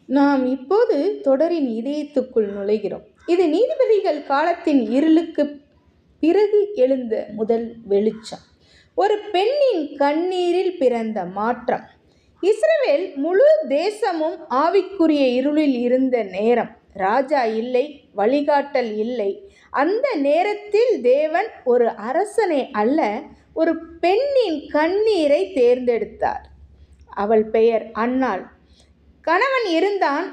நாம் இப்போது தொடரின் இதயத்துக்குள் நுழைகிறோம். இது நீதிபதிகள் காலத்தின் இருளுக்கு பிறகு எழுந்த முதல் வெளிச்சம். ஒரு பெண்ணின் கண்ணீரில் பிறந்த மாற்றம். இஸ்ரவேல் முழு தேசமும் ஆவிக்குரிய இருளில் இருந்த நேரம். ராஜா இல்லை, வழிகாட்டல் இல்லை. அந்த நேரத்தில் தேவன் ஒரு அரசனை அல்ல, ஒரு பெண்ணின் கண்ணீரை தேர்ந்தெடுத்தார். அவள் பெயர் அன்னாள். கணவன் இருந்தான்,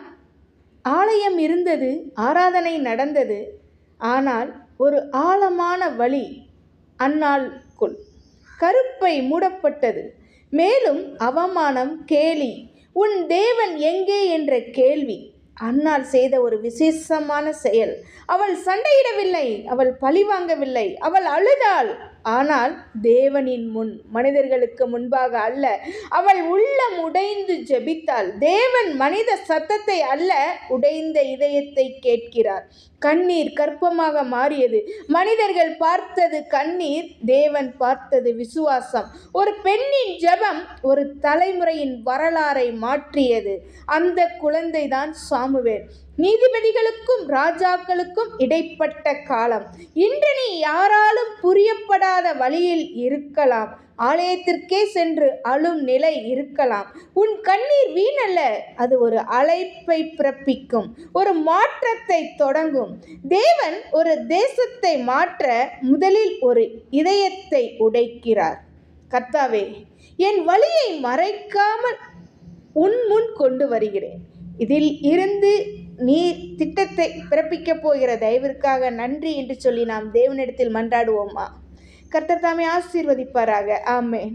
ஆலயம் இருந்தது, ஆராதனை நடந்தது. ஆனால் ஒரு ஆழமான வழி அன்னாளுக்குள். கருப்பை மூடப்பட்டது. மேலும் அவமானம், கேலி, உன் தேவன் எங்கே என்ற கேள்வி. அன்னாள் செய்த ஒரு விசேஷமான செயல். அவள் சண்டையிடவில்லை, அவள் பழிவாங்கவில்லை, அவள் அழுதாள். ஆனால் தேவனின் முன், மனிதர்களுக்கு முன்பாக அல்ல. அவள் உள்ளம் உடைந்து ஜெபித்தாள். தேவன் மனித சத்தத்தை அல்ல, உடைந்த இதயத்தை கேட்கிறார். கண்ணீர் கற்பமாக மாறியது. மனிதர்கள் பார்த்தது கண்ணீர், தேவன் பார்த்தது விசுவாசம். ஒரு பெண்ணின் ஜெபம் ஒரு தலைமுறையின் வரலாறை மாற்றியது. அந்த குழந்தைதான் சாமுவேல். நீதிபதிகளுக்கும் ராஜாக்களுக்கும் இடைப்பட்ட காலம். இன்று நீ யாராலும் புரியப்படாத வழியில் இருக்கலாம். ஆலயத்திற்கே சென்று அழும் நிலை இருக்கலாம். உன் கண்ணீர் வீணல்ல, அது ஒரு அழைப்பை பிறப்பிக்கும், ஒரு மாற்றத்தை தொடங்கும். தேவன் ஒரு தேசத்தை மாற்ற முதலில் ஒரு இதயத்தை உடைக்கிறார். கர்த்தாவே, என் வழியை மறைக்காமல் உன் முன் கொண்டு வருகிறேன். இதில் இருந்து நீர் திட்டத்தை பிறப்பிக்கப் போகிற தயவிற்காக நன்றி என்று சொல்லி நாம் தேவனிடத்தில் மன்றாடுவோமா? கர்த்தர் தாமே ஆசீர்வதிப்பாராக. ஆமென்.